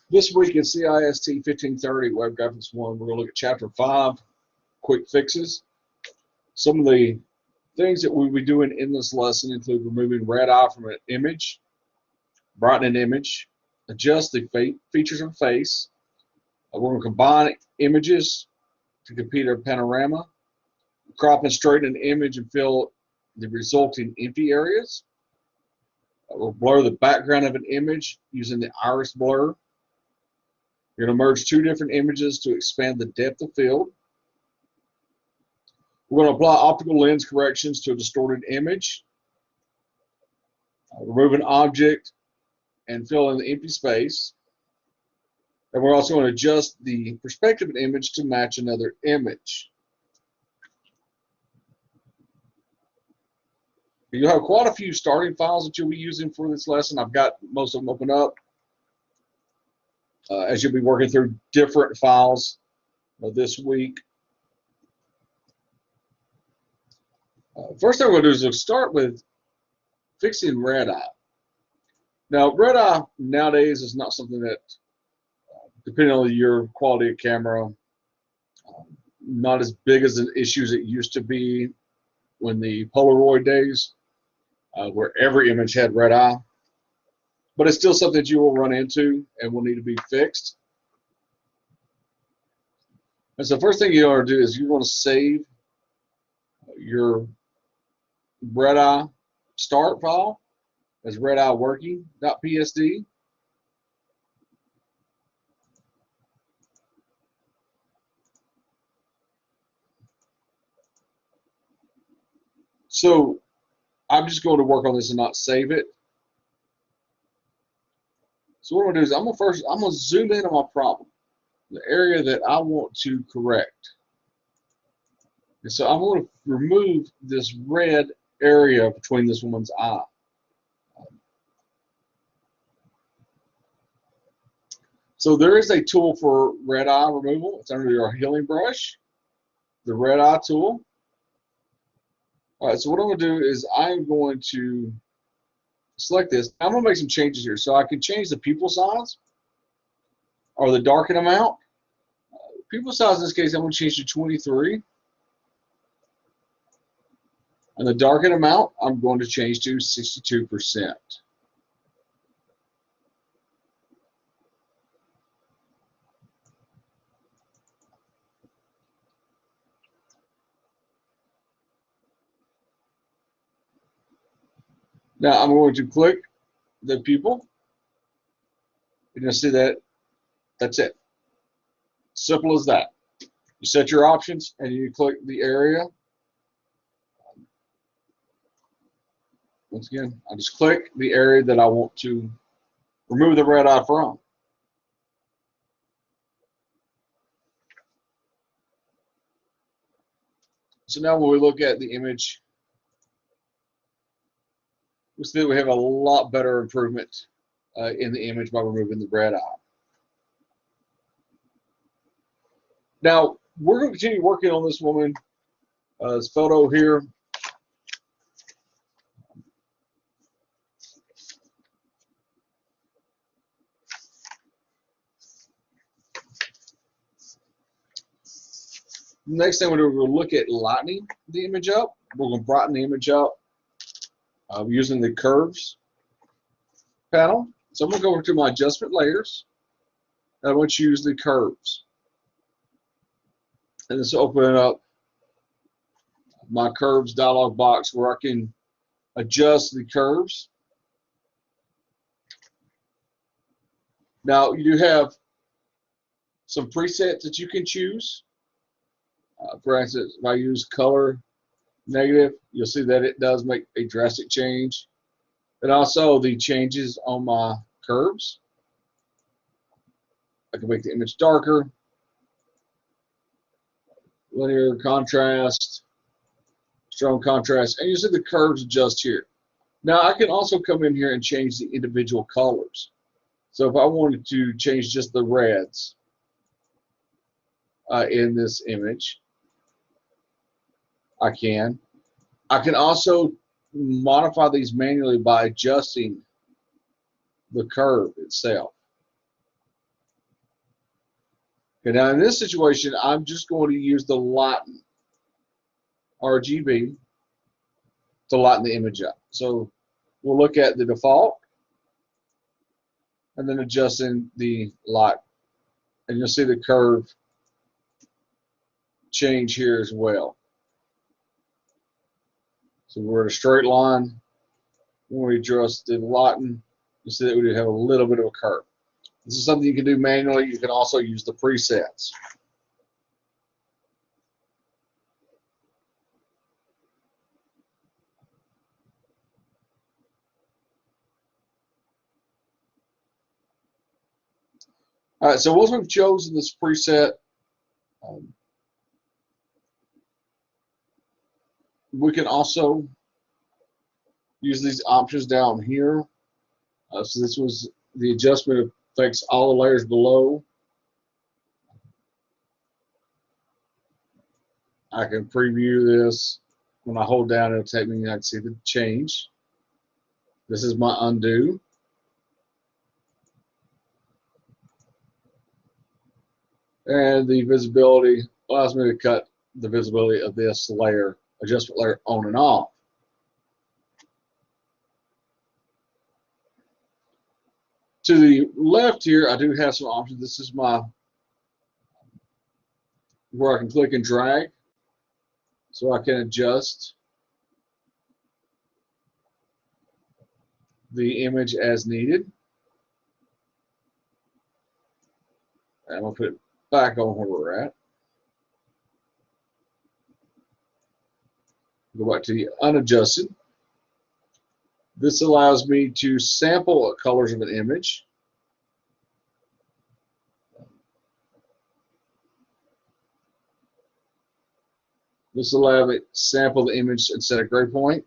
This week in CIST 1530 Web Graphics 1, we're going to look at Chapter 5, Quick Fixes. Some of the things that we'll be doing in this lesson include removing red eye from an image, brighten an image, adjust the features of face. We're going to combine images to complete our panorama, crop and straighten an image and fill the resulting empty areas. We'll blur the background of an image using the iris blur. You're going to merge two different images to expand the depth of field. We're going to apply optical lens corrections to a distorted image, remove an object, and fill in the empty space. And we're also going to adjust the perspective of an image to match another image. You'll have quite a few starting files that you'll be using for this lesson. I've got most of them open up as you'll be working through different files this week. First thing we're going to do is we'll start with fixing red eye. Now, red eye nowadays is not something that, depending on your quality of camera, not as big as an issue as it used to be when the Polaroid days, where every image had red eye. But it's still something that you will run into and will need to be fixed. And so the first thing you want to do is you want to save your red eye start file as red eye working.psd. So I'm just going to work on this and not save it. So what I'm going to do is I'm going to zoom in on my problem, the area that I want to correct. And so I'm going to remove this red area between this woman's eye. So there is a tool for red eye removal. It's under your healing brush, the red eye tool. All right, so what I'm going to do is I'm going to select this. I'm going to make some changes here. So I can change the pupil size or the darken amount. Pupil size in this case, I'm going to change to 23. And the darken amount, I'm going to change to 62%. Now I'm going to click the pupil. You're going to see that that's it. Simple as that. You set your options and you click the area. Once again, I just click the area that I want to remove the red eye from. So now when we look at the image, we see that we have a lot better improvement in the image by removing the red eye. Now, we're going to continue working on this woman's photo here. Next thing we're going to look at lightening the image up. We're going to brighten the image up using the curves panel. So I'm going to go over to my adjustment layers. And I'm going to choose the curves. And this will open up my curves dialog box where I can adjust the curves. Now you do have some presets that you can choose. For instance, if I use color negative, you'll see that it does make a drastic change. And also the changes on my curves. I can make the image darker, linear contrast, strong contrast, and you see the curves adjust here. Now I can also come in here and change the individual colors. So if I wanted to change just the reds in this image, I can. I can also modify these manually by adjusting the curve itself. Okay, now in this situation, I'm just going to use the lighten RGB to lighten the image up. So we'll look at the default and then adjusting the light. And you'll see the curve change here as well. So we're at a straight line. When we adjust the lighten, you see that we do have a little bit of a curve. This is something you can do manually. You can also use the presets. All right, so once we've chosen this preset, we can also use these options down here. So this was the adjustment affects all the layers below. I can preview this. When I hold down, it'll take me, I can see the change. This is my undo. And the visibility allows me to cut the visibility of this layer, adjustment layer, on and off. To the left here, I do have some options. This is my where I can click and drag, so I can adjust the image as needed. And we'll put it back on where we're at. Go back to the unadjusted. This allows me to sample colors of an image. This allows me to sample the image and set a gray point.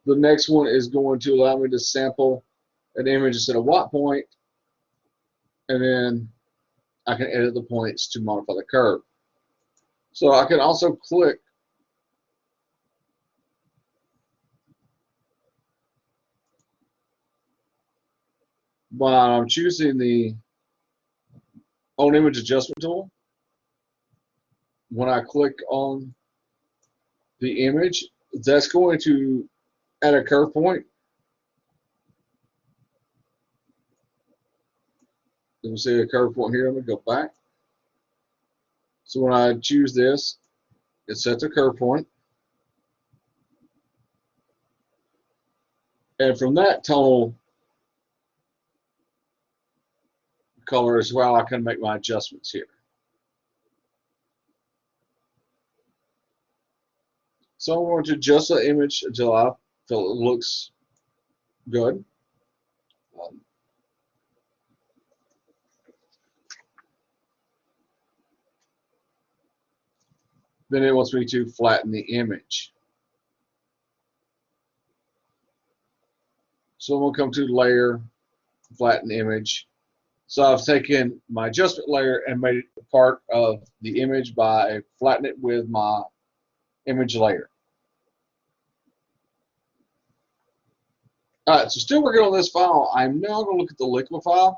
The next one is going to allow me to sample an image and set a white point, and then I can edit the points to modify the curve. So I can also click while I'm choosing the on image adjustment tool. When I click on the image, that's going to add a curve point. You can see a curve point here. I'm going to go back. So when I choose this, it sets a curve point. And from that tonal color as well, I can make my adjustments here. So I'm going to adjust the image until I feel it looks good. Then it wants me to flatten the image. So I'm going to come to layer, flatten image. So I've taken my adjustment layer and made it part of the image by flattening it with my image layer. All right, so still working on this file. I'm now going to look at the liquify.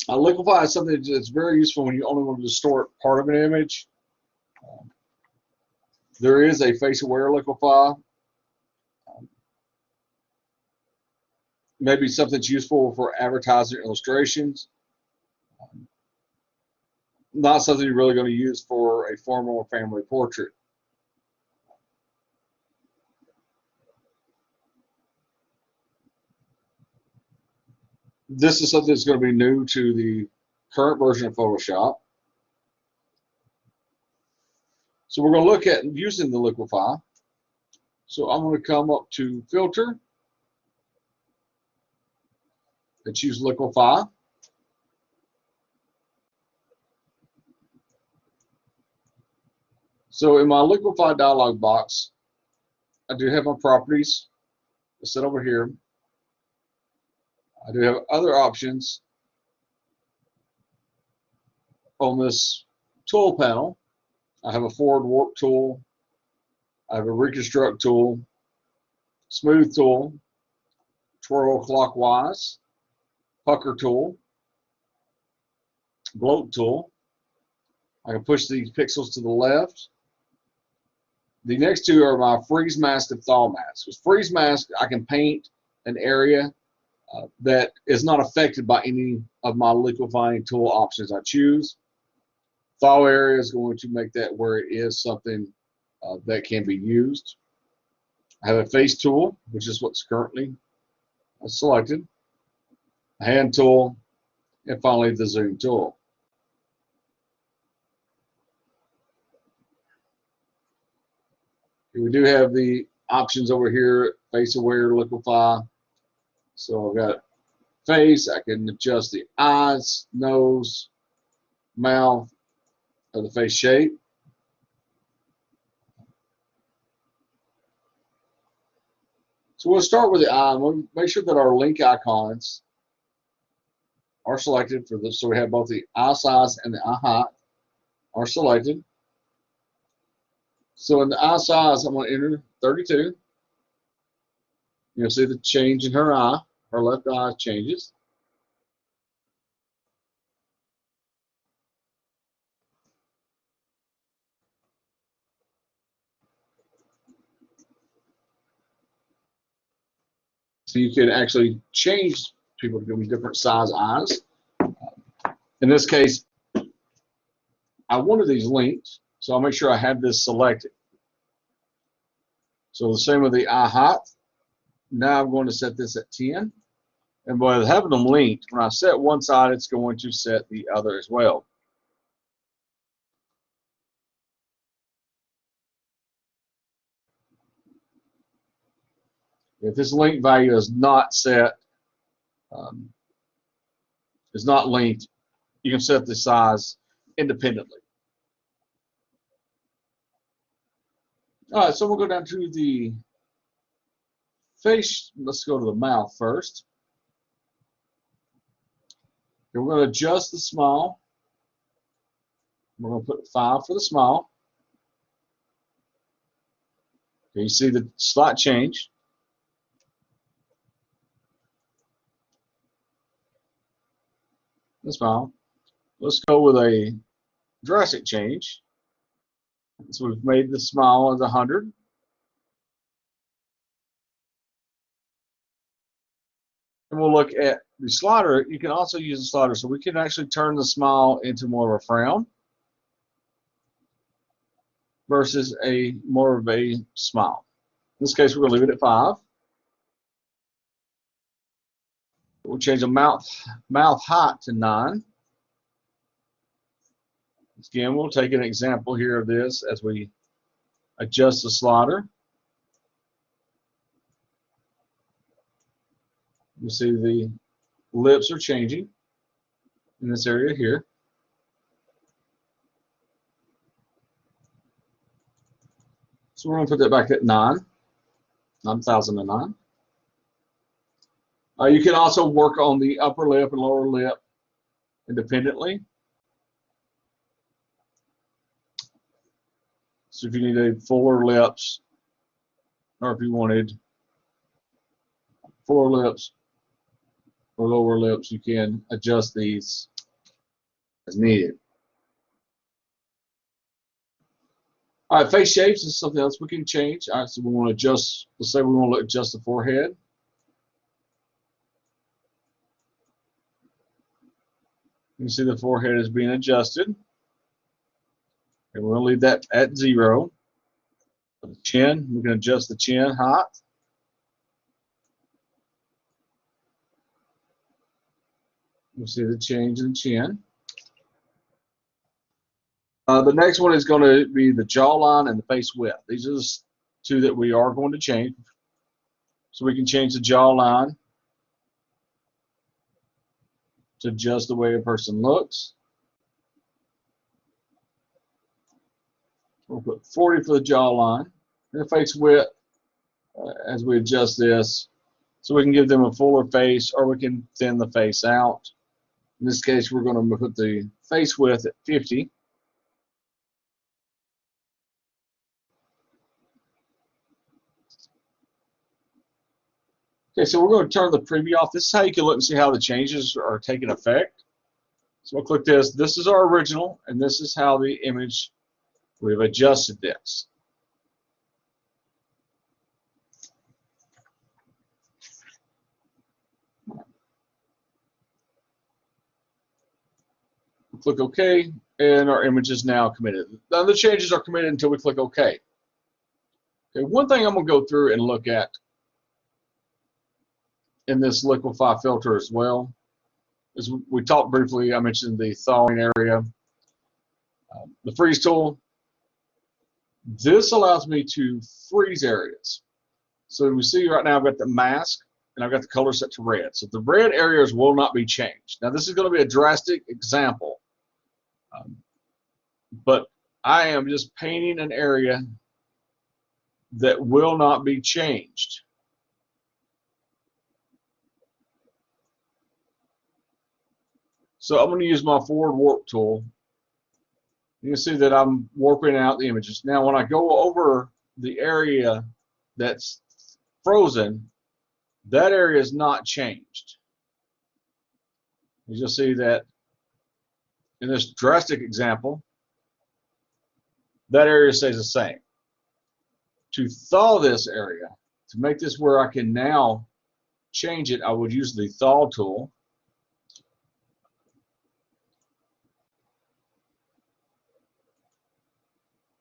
Liquify is something that's very useful when you only want to distort part of an image. There is a face-aware liquify. Maybe something that's useful for advertising illustrations. Not something you're really going to use for a formal family portrait. This is something that's going to be new to the current version of Photoshop. So we're going to look at using the liquify. So I'm going to come up to Filter and choose Liquify. So in my Liquify dialog box, I do have my properties set over here. I do have other options on this tool panel. I have a forward warp tool. I have a reconstruct tool, smooth tool, twirl clockwise, pucker tool, bloat tool. I can push these pixels to the left. The next two are my freeze mask and thaw mask. With freeze mask, I can paint an area that is not affected by any of my liquefying tool options I choose. Thaw area is going to make that where it is something that can be used. I have a face tool, which is what's currently selected, a hand tool, and finally the zoom tool. We do have the options over here, face aware, liquefy. So I've got face, I can adjust the eyes, nose, mouth, or the face shape. So we'll start with the eye. We'll make sure that our link icons are selected for this. So we have both the eye size and the eye height are selected. So in the eye size, I'm going to enter 32. You'll see the change in her eye. Her left eye changes. So you can actually change people to give them different size eyes. In this case, I wanted these linked, so I'll make sure I have this selected. So the same with the eye height. Now I'm going to set this at 10. And by having them linked, when I set one side, it's going to set the other as well. If this link value is not set, is not linked, you can set the size independently. All right, so we'll go down to the face. Let's go to the mouth first. And we're going to adjust the smile. We're going to put 5 for the smile. Okay, you see the slight change. The smile. Let's go with a drastic change. So we've made the smile as 100. And we'll look at the slider. You can also use the slider, so we can actually turn the smile into more of a frown versus a more of a smile. In this case, we're going to leave it at 5. We'll change the mouth height to 9. Again, we'll take an example here of this as we adjust the slider. You see the lips are changing in this area here. So we're going to put that back at 9,009. You can also work on the upper lip and lower lip independently. So if you needed fuller lips, or if you wanted fuller lips or lower lips, you can adjust these as needed. All right, face shapes is something else we can change. All right, so we want to adjust, let's say we want to adjust the forehead. You can see the forehead is being adjusted. And we're going to leave that at 0. The chin, we can adjust the chin height. You see the change in chin. The next one is going to be the jawline and the face width. These are the two that we are going to change. So we can change the jawline to adjust the way a person looks. We'll put 40 for the jawline. And the face width, as we adjust this, so we can give them a fuller face, or we can thin the face out. In this case, we're going to put the face width at 50. Okay, so we're going to turn the preview off. This is how you can look and see how the changes are taking effect. So I'll click this. This is our original, and this is how the image, we've adjusted this. Click OK, and our image is now committed. The other changes are committed until we click OK. Okay, one thing I'm going to go through and look at in this liquify filter as well is we talked briefly, I mentioned the thawing area. The freeze tool, this allows me to freeze areas. So we see right now I've got the mask and I've got the color set to red. So the red areas will not be changed. Now this is going to be a drastic example, but I am just painting an area that will not be changed. So I'm going to use my forward warp tool. You can see that I'm warping out the images. Now when I go over the area that's frozen, that area is not changed. You'll see that in this drastic example, that area stays the same. To thaw this area, to make this where I can now change it, I would use the thaw tool.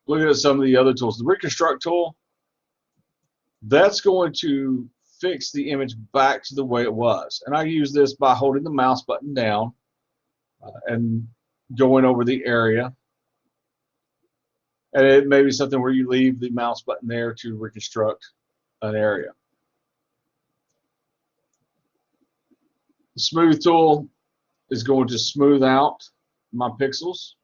Look at some of the other tools. The reconstruct tool, that's going to fix the image back to the way it was. And I use this by holding the mouse button down and going over the area. And it may be something where you leave the mouse button there to reconstruct an area. The smooth tool is going to smooth out my pixels.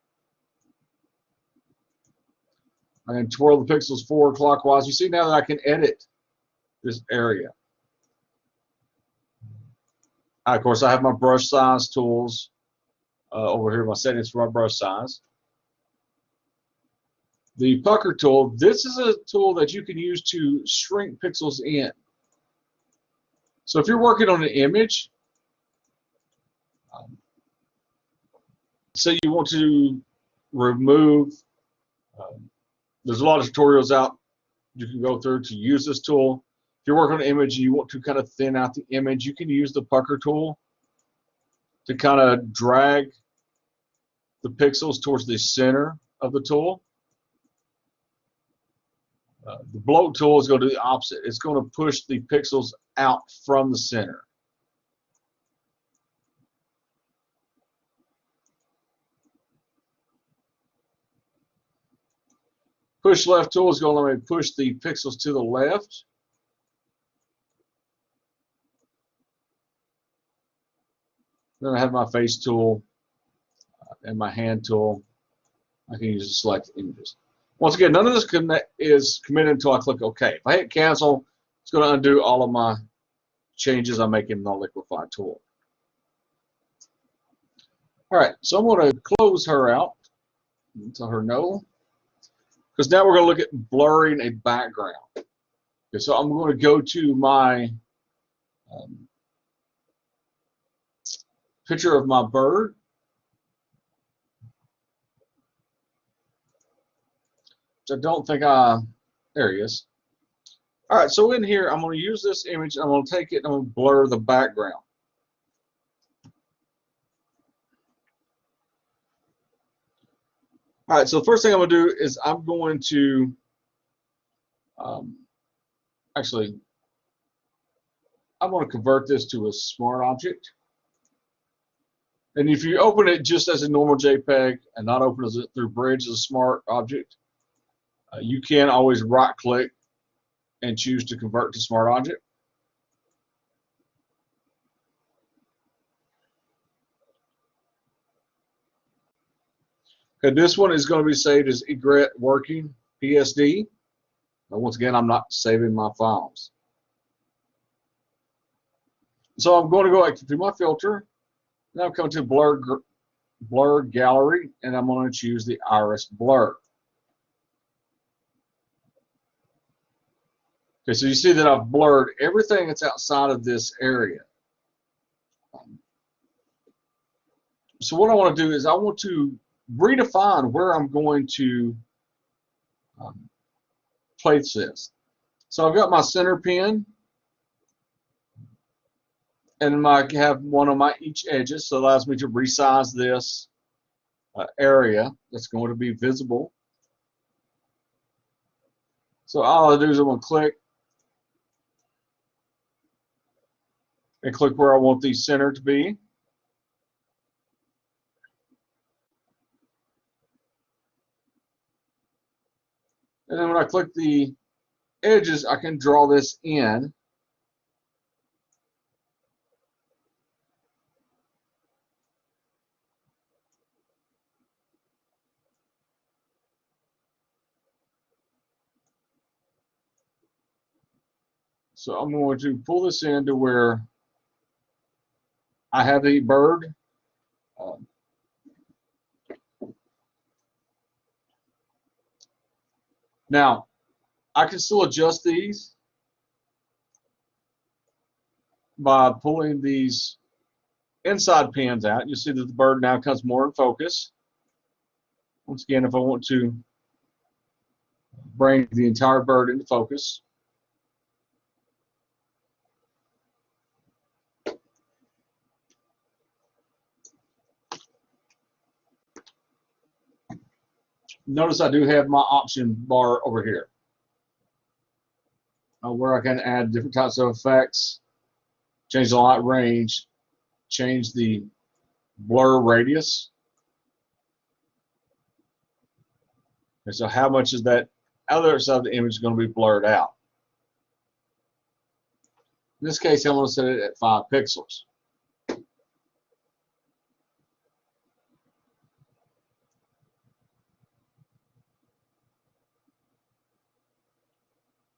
I can twirl the pixels forward clockwise. You see now that I can edit this area. Of course, I have my brush size tools over here, my settings for my brush size. The pucker tool, this is a tool that you can use to shrink pixels in. So if you're working on an image, say you want to remove, there's a lot of tutorials out you can go through to use this tool. If you're working on an image and you want to kind of thin out the image, you can use the pucker tool to kind of drag the pixels towards the center of the tool. The bloat tool is going to do the opposite. It's going to push the pixels out from the center. Push left tool is going to let me push the pixels to the left. Then I have my face tool and my hand tool. I can use to select images. Once again, none of this is committed until I click OK. If I hit cancel, it's going to undo all of my changes I'm making in the liquify tool. All right, so I'm going to close her out and tell her no, because now we're going to look at blurring a background. Okay, so I'm going to go to my picture of my bird. I don't think there he is. All right, so in here, I'm going to use this image. I'm going to take it and I'm going to blur the background. All right, so the first thing I'm going to do is I'm going to I'm going to convert this to a smart object. And if you open it just as a normal JPEG and not open it through Bridge as a smart object, you can always right-click and choose to convert to smart object. Okay, this one is going to be saved as egret working PSD. Now, once again, I'm not saving my files. So I'm going to go through my filter. Now I'm coming to blur gallery, and I'm going to choose the iris blur. Okay, so you see that I've blurred everything that's outside of this area. So what I want to do is I want to redefine where I'm going to place this. So I've got my center pin, and I have one on my each edges, so it allows me to resize this area that's going to be visible. So all I do is I'm going to click and click where I want the center to be. And then when I click the edges, I can draw this in. So I'm going to pull this into where I have the bird. Now, I can still adjust these by pulling these inside pins out. You'll see that the bird now comes more in focus. Once again, if I want to bring the entire bird into focus, notice I do have my option bar over here where I can add different types of effects, change the light range, change the blur radius. And so how much is that other side of the image going to be blurred out? In this case, I'm going to set it at 5 pixels.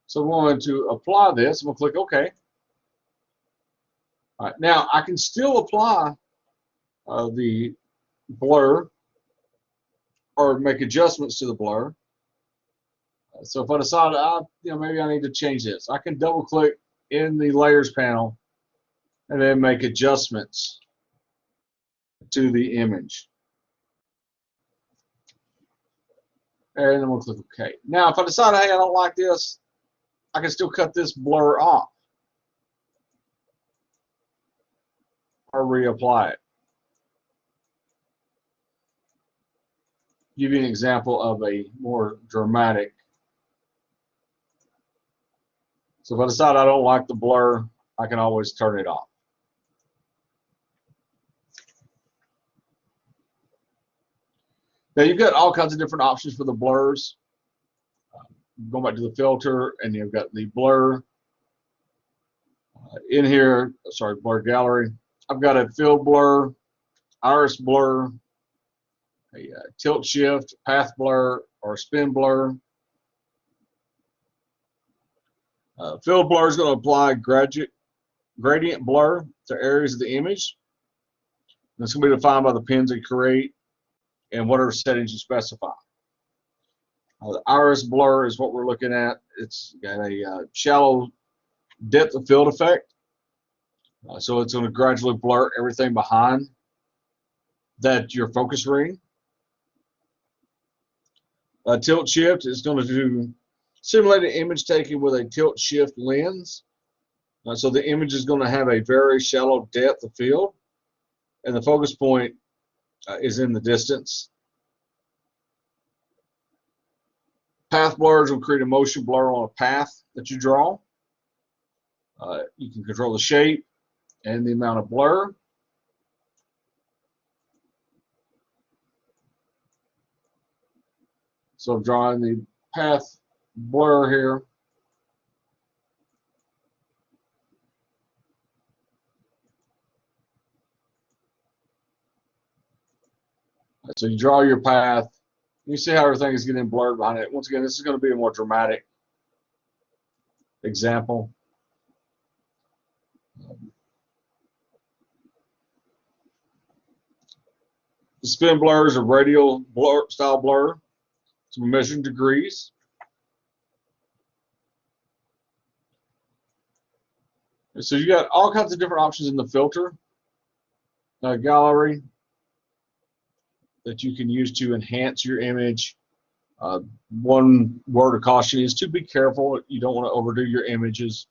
So I'm going to apply this. I'm going to click OK. All right, now I can still apply the blur or make adjustments to the blur. So if I decide, maybe I need to change this, I can double click in the layers panel and then make adjustments to the image. And then we'll click OK. Now if I decide, hey, I don't like this, I can still cut this blur off or reapply it. Give you an example of a more dramatic. So if I decide I don't like the blur, I can always turn it off. Now you've got all kinds of different options for the blurs. Going back to the filter, and you've got the blur in here. Sorry, blur gallery. I've got a field blur, iris blur, a tilt shift, path blur, or spin blur. Field blur is going to apply gradient blur to areas of the image. And it's going to be defined by the pins you create and whatever settings you specify. The iris blur is what we're looking at. It's got a shallow depth of field effect. So it's going to gradually blur everything behind your focus ring. Tilt shift is going to simulate an image taken with a tilt shift lens. So the image is going to have a very shallow depth of field, and the focus point is in the distance. Path blurs will create a motion blur on a path that you draw. You can control the shape and the amount of blur. So I'm drawing the path blur here. So you draw your path. You see how everything is getting blurred behind it. Once again, this is going to be a more dramatic example. The spin blur is a radial blur style blur. So we're measuring degrees. So you got all kinds of different options in the filter gallery that you can use to enhance your image. One word of caution is to be careful. You don't want to overdo your images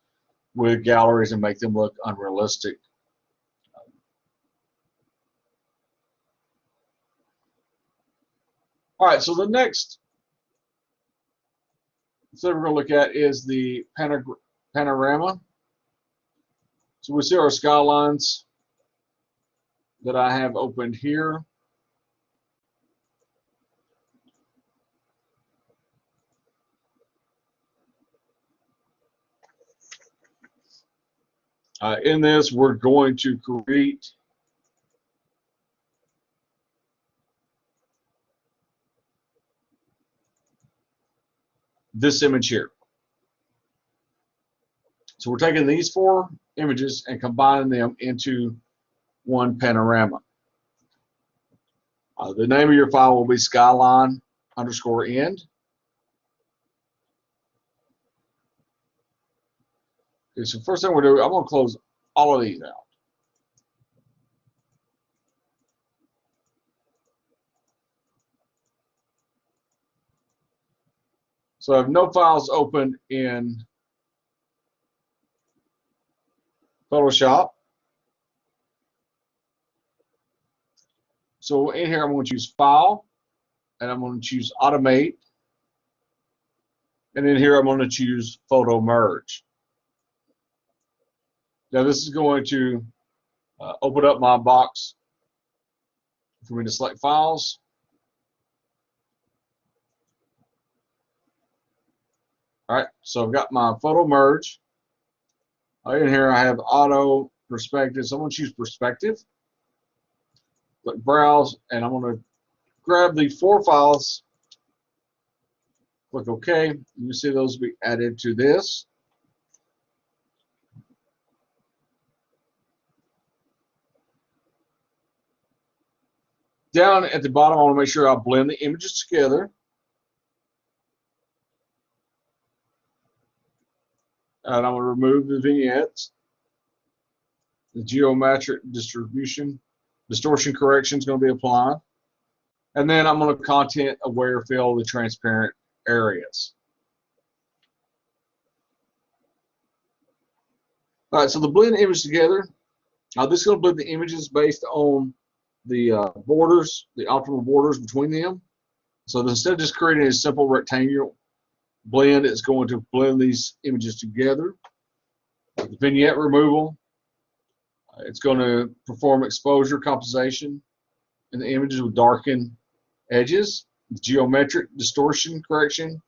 with galleries and make them look unrealistic. All right, so the next thing we're going to look at is the panorama. So we see our skylines that I have opened here. In this, we're going to create this image here. So we're taking these 4 images and combining them into one panorama. The name of your file will be skyline_end. Okay, so first thing we're doing, I'm going to close all of these out. So I have no files open in Photoshop. So in here, I'm going to choose File, and I'm going to choose Automate. And in here, I'm going to choose Photo Merge. Now this is going to open up my box for me to select files. All right, so I've got my Photo Merge. In here, I have Auto Perspective. So I'm going to choose Perspective. Click Browse, and I'm going to grab the 4 files. Click OK. You see those will be added to this. Down at the bottom, I want to make sure I blend the images together. And I'm going to remove the vignettes. The geometric distortion correction is going to be applied. And then I'm going to content aware fill the transparent areas. All right, so the blend image together. This is going to blend the images based on the borders, the optimal borders between them. So instead of just creating a simple rectangular blend, it's going to blend these images together. The vignette removal, it's going to perform exposure compensation in the images with darkened edges. Geometric distortion correction,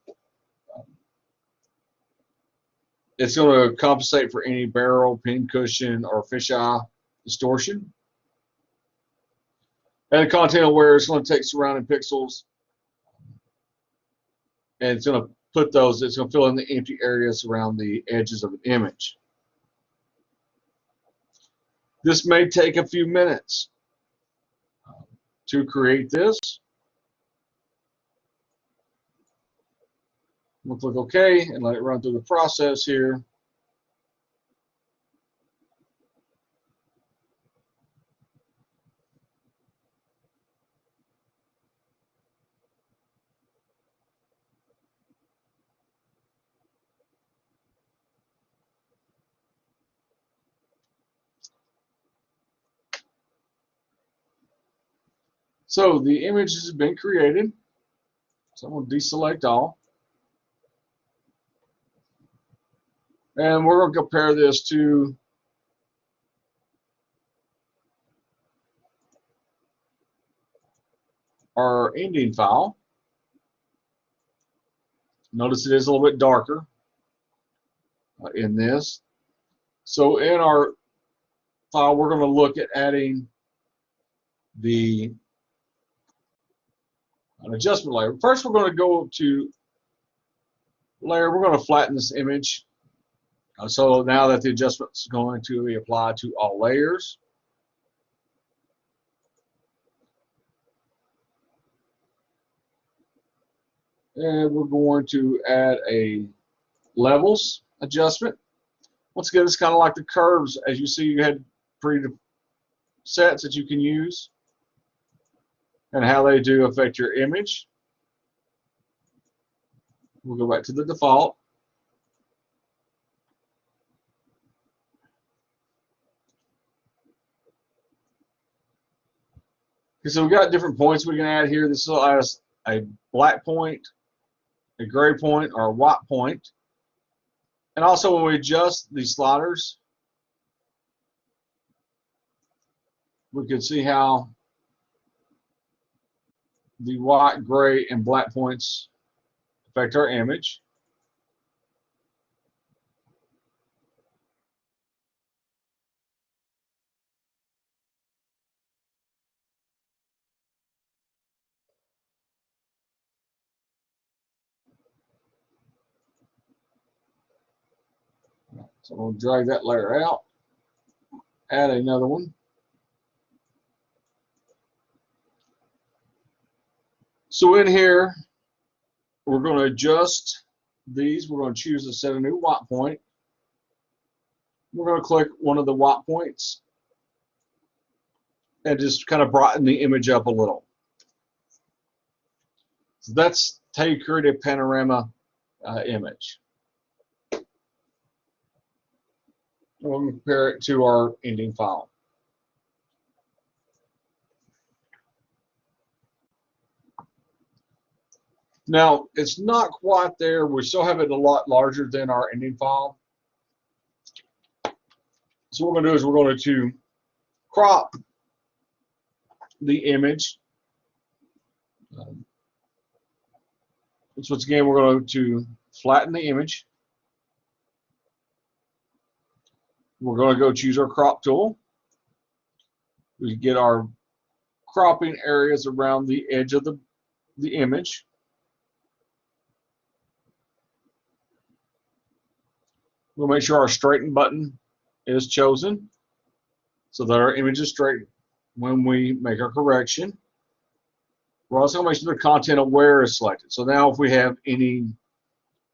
it's going to compensate for any barrel, pincushion, or fisheye distortion. And the content aware is going to take surrounding pixels and it's going to put those, it's going to fill in the empty areas around the edges of an image. This may take a few minutes to create this. We'll click OK and let it run through the process here. So the image has been created. So I'm going to deselect all. And we're going to compare this to our ending file. Notice it is a little bit darker in this. So in our file, we're going to look at adding an adjustment layer. First, we're going to go to layer. We're going to flatten this image. So now that the adjustment is going to be applied to all layers. And we're going to add a levels adjustment. Once again, it's kind of like the curves. As you see, you had presets that you can use and how they do affect your image. We'll go back to the default. Okay, so we've got different points we can add here. This will add us a black point, a gray point, or a white point. And also when we adjust these sliders, we can see how the white, gray, and black points affect our image. So I'm going to drag that layer out, add another one. So in here, we're going to adjust these. We're going to choose to set a new white point. We're going to click one of the white points and just kind of brighten the image up a little. So that's how you create a panorama image. We'll compare it to our ending file. Now, it's not quite there. We still have it a lot larger than our ending file. So what we're going to do is we're going to crop the image. So once again, we're going to flatten the image. We're going to go choose our crop tool. We get our cropping areas around the edge of the image. We'll make sure our straighten button is chosen so that our image is straight when we make our correction. We're also going to make sure the content aware is selected. So now if we have any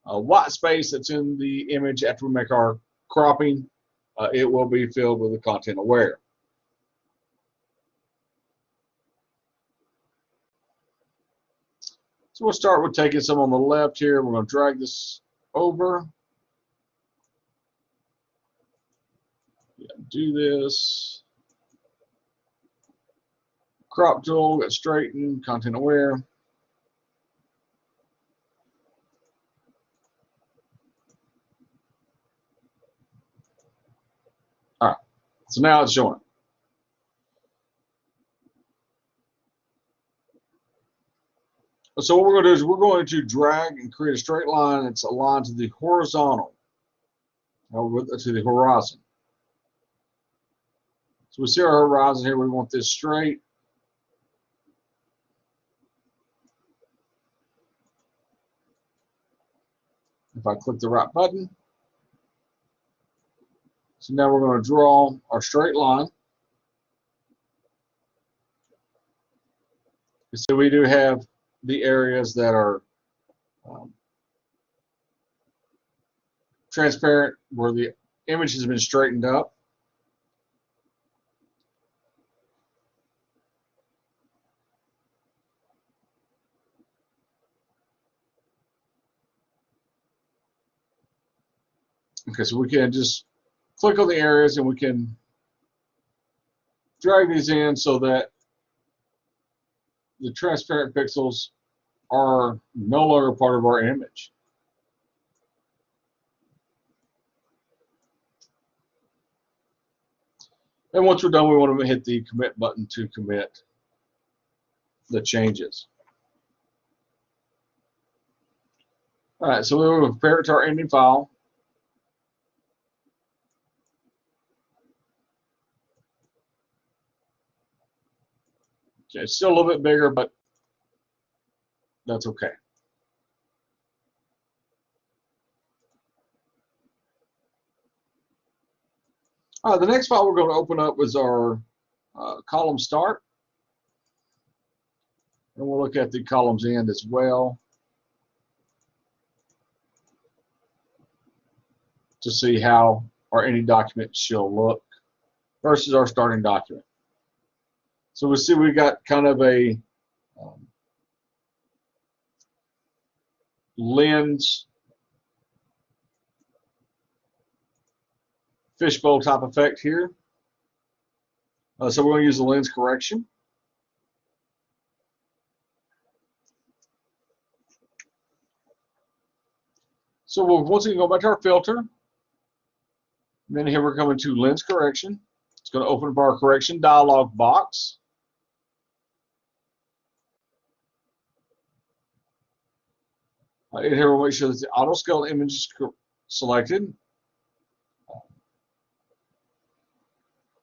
white space that's in the image after we make our cropping, it will be filled with the content aware. So we'll start with taking some on the left here. We're going to drag this over. Do this. Crop tool, get straighten, content aware. All right, so now it's showing. So what we're going to do is we're going to drag and create a straight line that's aligned to the horizontal, to the horizon. So we see our horizon here. We want this straight. If I click the right button. So now we're going to draw our straight line. So we do have the areas that are transparent where the image has been straightened up. Okay, so we can just click on the areas and we can drag these in so that the transparent pixels are no longer part of our image. And once we're done, we want to hit the commit button to commit the changes. All right, so we will compare it to our ending file. Okay, it's still a little bit bigger, but that's okay. The next file we're going to open up is our column start. And we'll look at the columns end as well to see how our ending document shall look versus our starting document. So we see we got kind of a lens fishbowl type effect here. So we're going to use the lens correction. So we'll once again go back to our filter. And then here we're coming to lens correction. It's going to open up our correction dialog box. And here we'll make sure that the auto scale image is selected.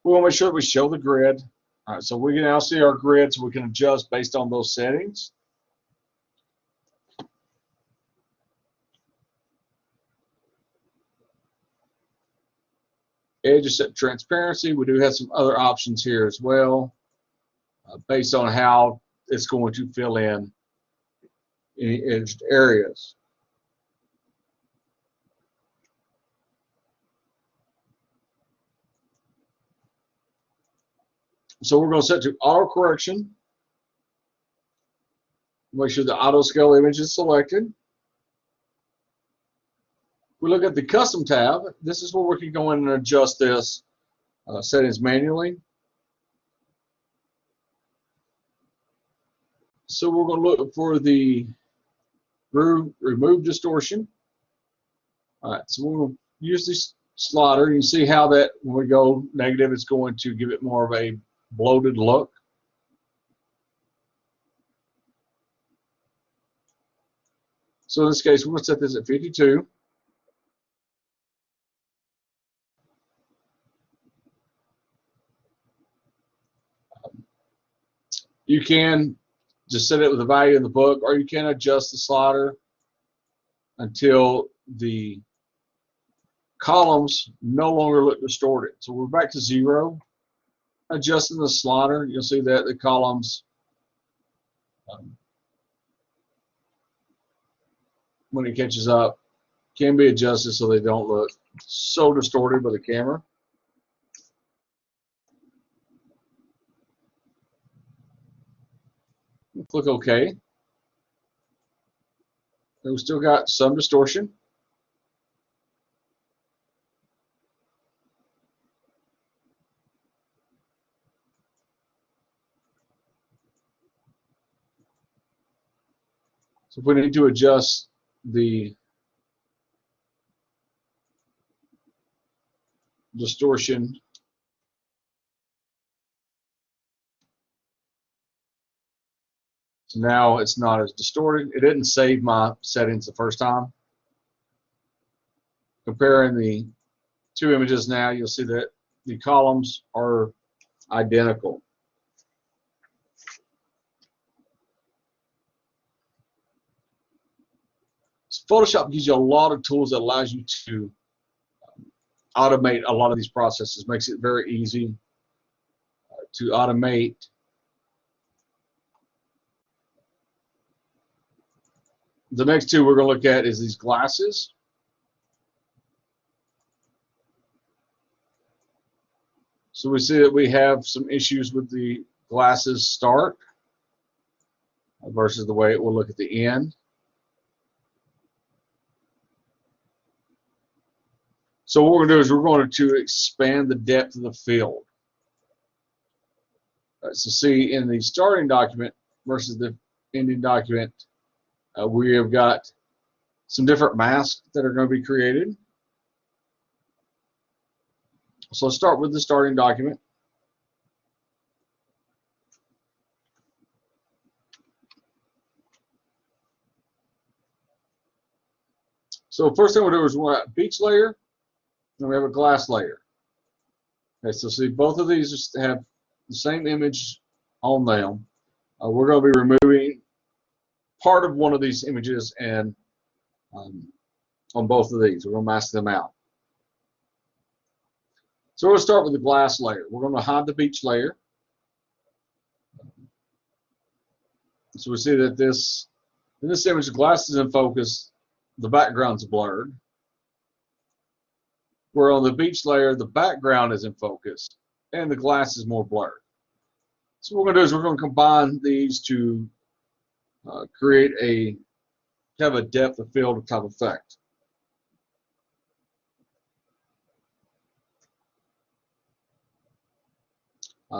We want to make sure that we show the grid. All right, so we can now see our grid, so we can adjust based on those settings. Edge is set transparency. We do have some other options here as well, based on how it's going to fill in any edged areas. So we're going to set to auto correction. Make sure the auto scale image is selected. We look at the custom tab. This is where we can go in and adjust this settings manually. So we're going to look for the remove distortion. All right, so we'll use this slider. You can see how that when we go negative, it's going to give it more of a bloated look. So in this case, we're going to set this at 52. You can just set it with the value in the book, or you can adjust the slider until the columns no longer look distorted. So we're back to 0. Adjusting the slider, you'll see that the columns, when it catches up, can be adjusted so they don't look so distorted by the camera. Click OK. And we still got some distortion. So if we need to adjust the distortion, so now it's not as distorted. It didn't save my settings the first time. Comparing the two images now, you'll see that the columns are identical. So Photoshop gives you a lot of tools that allows you to automate a lot of these processes. Makes it very easy to automate the next two we're going to look at is these glasses. So we see that we have some issues with the glasses start versus the way it will look at the end. So what we're going to do is we're going to expand the depth of the field. So see in the starting document versus the ending document, we have got some different masks that are going to be created. So let's start with the starting document. So first thing we'll do is we'll have a beach layer, and we have a glass layer. Okay, so see both of these just have the same image on them. We're going to be removing part of one of these images and on both of these. We're going to mask them out. So we'll start with the glass layer. We're going to hide the beach layer. So we see that in this image, the glass is in focus, the background's blurred. where on the beach layer, the background is in focus and the glass is more blurred. So what we're going to do is we're going to combine these to create a kind of a depth of field type effect.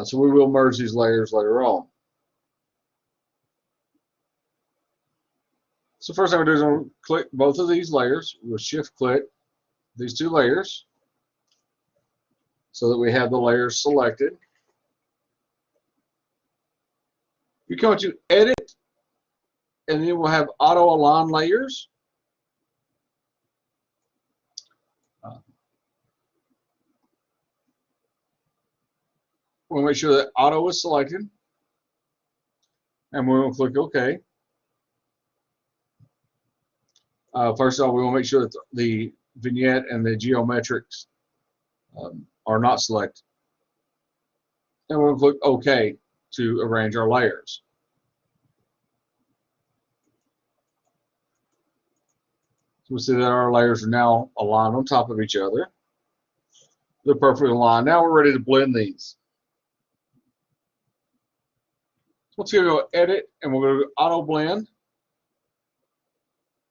So we will merge these layers later on. So first thing I'm going to do is I'm going to click both of these layers. We'll shift click these two layers so that we have the layers selected. You come to edit, and then we'll have auto align layers. We'll make sure that auto is selected, and we're going to click OK. First of all, we want to make sure that the vignette and the geometrics are not selected. And we'll click OK to arrange our layers. So we'll see that our layers are now aligned on top of each other. They're perfectly aligned. Now we're ready to blend these. So let's go edit, and we'll go to auto blend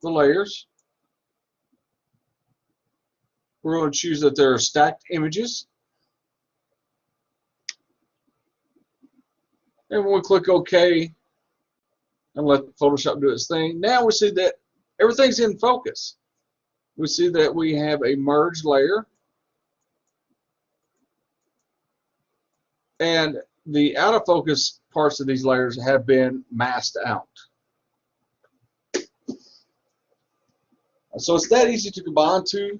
the layers. We're going to choose that there are stacked images. And we'll click OK and let Photoshop do its thing. Now we see that everything's in focus. We see that we have a merged layer. And the out of focus parts of these layers have been masked out. So it's that easy to combine two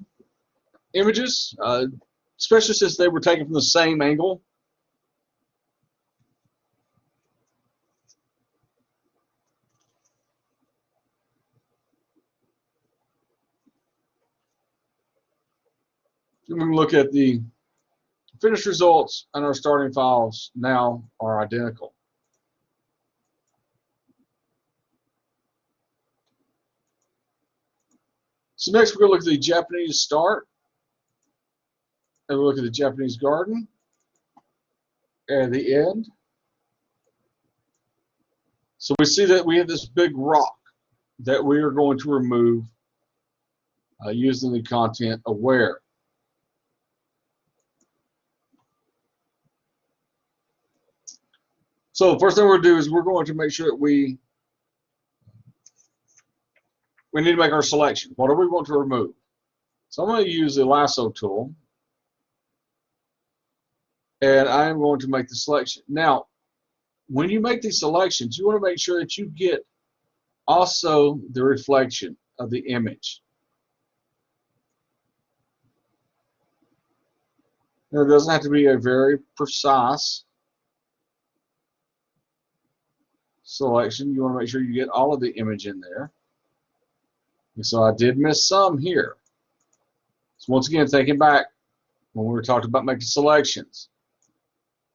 images, especially since they were taken from the same angle. We can look at the finished results, and our starting files now are identical. So next we're going to look at the Japanese start, and we'll look at the Japanese garden, and the end. So we see that we have this big rock that we are going to remove using the content aware. So the first thing we're going to do is we're going to make sure that we need to make our selection. What do we want to remove? So I'm going to use the lasso tool, and I am going to make the selection. Now, when you make these selections, you want to make sure that you get also the reflection of the image. Now, it doesn't have to be a very precise selection. You want to make sure you get all of the image in there. And so I did miss some here. So once again, thinking back when we were talking about making selections,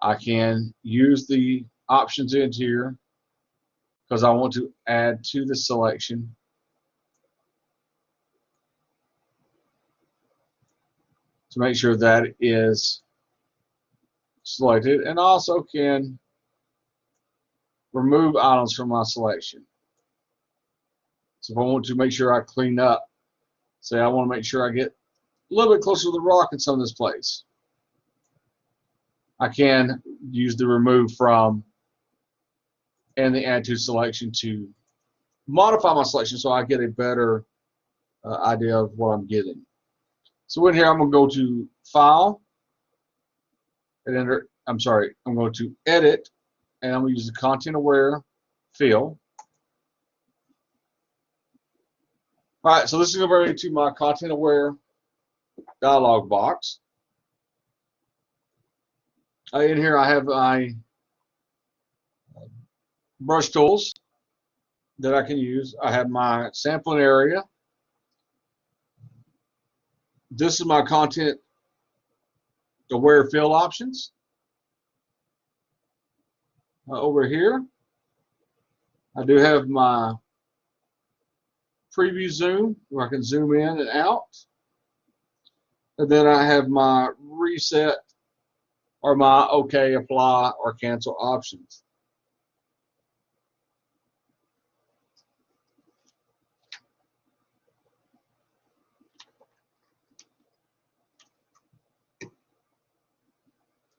I can use the options in here because I want to add to the selection. To make sure that is selected, and also can remove items from my selection. So if I want to make sure I clean up, say I want to make sure I get a little bit closer to the rock in some of this place, I can use the remove from and the add to selection to modify my selection so I get a better idea of what I'm getting. So in here I'm going to go to File and enter. I'm going to Edit, and I'm going to use the Content Aware fill. All right, so this is going to bring me to my Content Aware dialog box. In here I have my brush tools that I can use. I have my sampling area. This is my Content Aware fill options. Over here, I do have my preview zoom where I can zoom in and out. And then I have my reset or my OK, apply, or cancel options.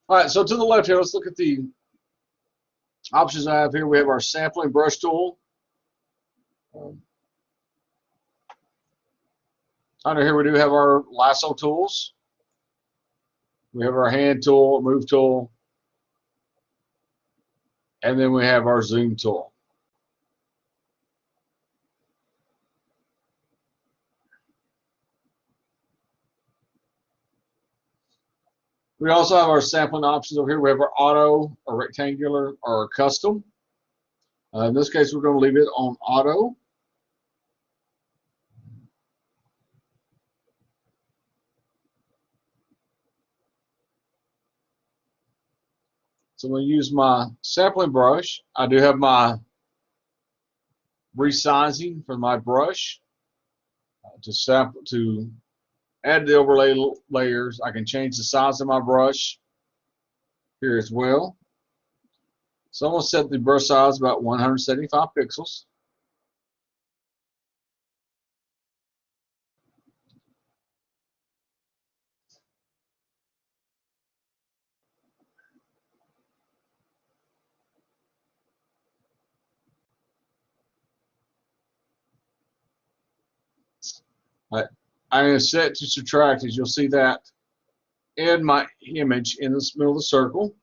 All right, so to the left here, let's look at the options I have here. We have our sampling brush tool. Under here, we do have our lasso tools. We have our hand tool, move tool, and then we have our zoom tool. We also have our sampling options over here. We have our auto, our rectangular, or our custom. In this case, we're going to leave it on auto. So I'm going to use my sampling brush. I do have my resizing for my brush to add the overlay layers. I can change the size of my brush here as well. So I'm going to set the brush size about 175 pixels. I'm going to set to subtract, as you'll see that in my image in the middle of the circle.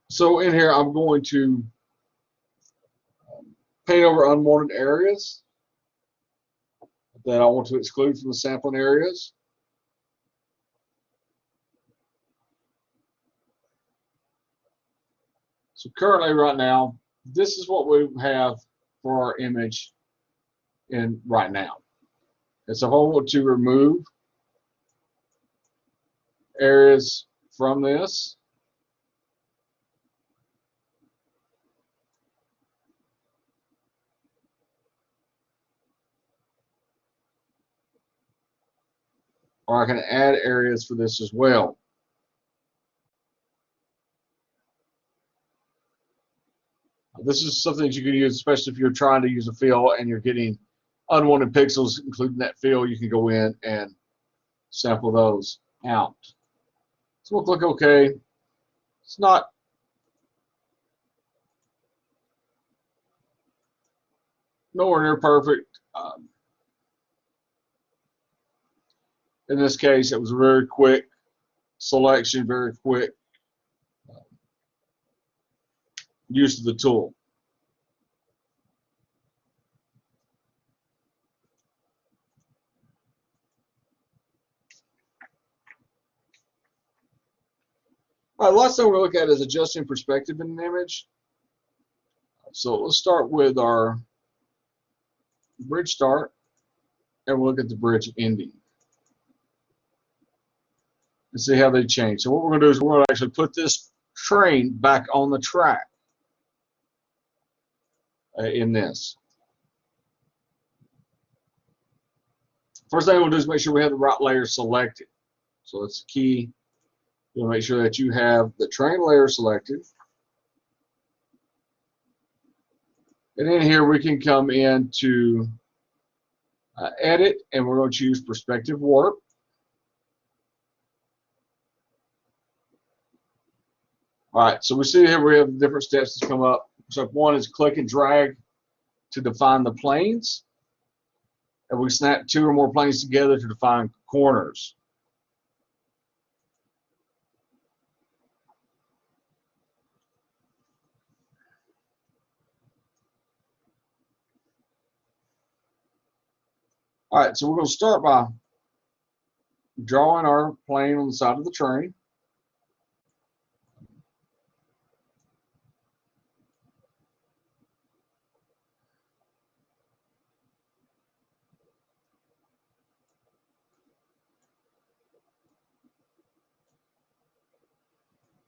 So in here, I'm going to paint over unwanted areas that I want to exclude from the sampling areas. So currently, right now, this is what we have for our image in right now. And so if I want to remove areas from this, or I can add areas for this as well. This is something that you can use, especially if you're trying to use a fill and you're getting unwanted pixels, including that fill. You can go in and sample those out. So we'll click OK. It's not nowhere near perfect. In this case, it was a very quick selection, very quick use of the tool. All right, last thing we'll look at is adjusting perspective in an image. So let's start with our bridge start, and we'll look at the bridge ending and see how they change. So what we're going to do is we're going to actually put this train back on the track in this. First thing we'll do is make sure we have the right layer selected. So that's the key. You'll make sure that you have the train layer selected. And in here we can come into edit, and we're going to choose perspective warp. All right, so we see here we have different steps that come up. So one is click and drag to define the planes, and we snap two or more planes together to define corners. All right, so we're going to start by drawing our plane on the side of the train.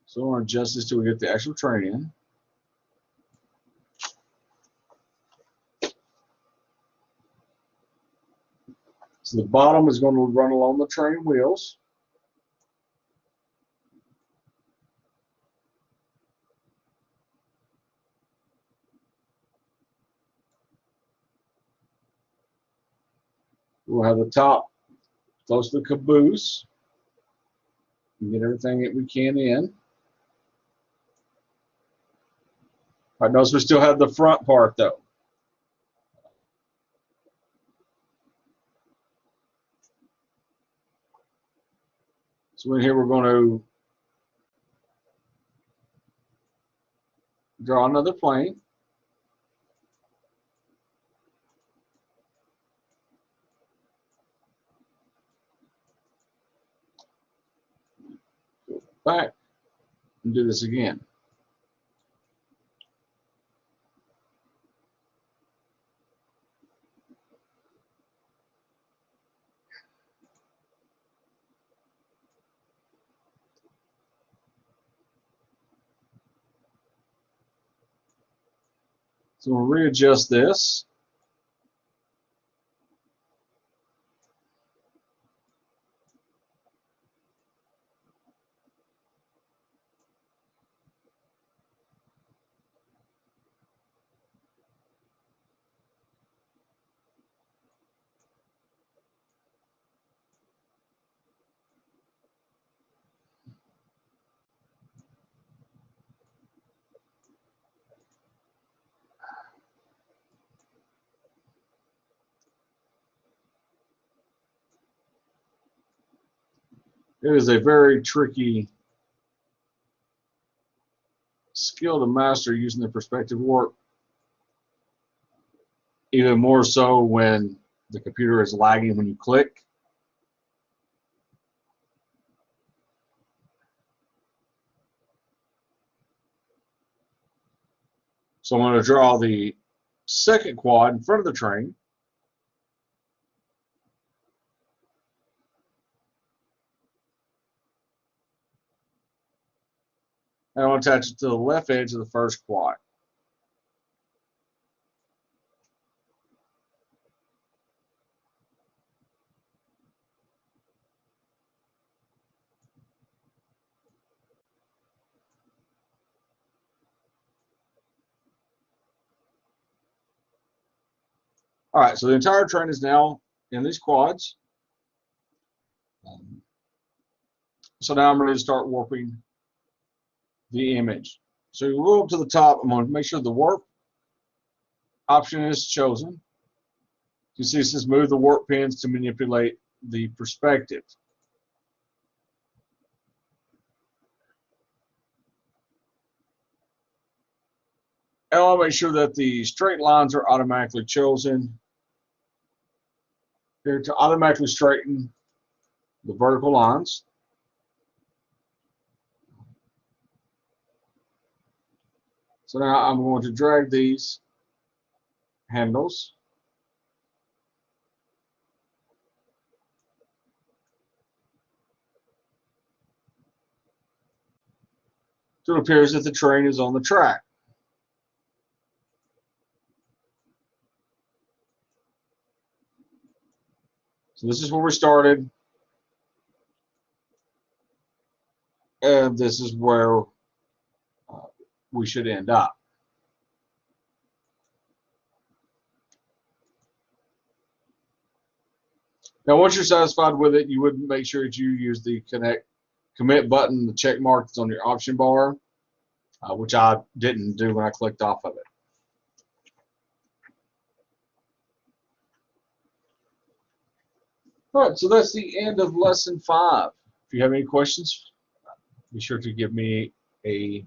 So we're going to adjust this till we get the actual train in. So the bottom is going to run along the train wheels. We'll have the top close to the caboose. And get everything that we can in. All right, notice we still have the front part though. So in here we're going to draw another plane. Go back and do this again. So we'll readjust this. It is a very tricky skill to master using the perspective warp, even more so when the computer is lagging when you click. So I'm going to draw the second quad in front of the train. And I want to attach it to the left edge of the first quad. All right, so the entire train is now in these quads. So now I'm ready to start warping the image. So you go up to the top. I'm going to make sure the warp option is chosen. You see it says move the warp pins to manipulate the perspective. And I'll make sure that the straight lines are automatically chosen. Here to automatically straighten the vertical lines. So now I'm going to drag these handles so it appears that the train is on the track. So this is where we started, and this is where we should end up. Now, once you're satisfied with it, you would make sure that you use the commit button, the check mark that's on your option bar, which I didn't do when I clicked off of it. All right, so that's the end of lesson 5. If you have any questions, be sure to give me a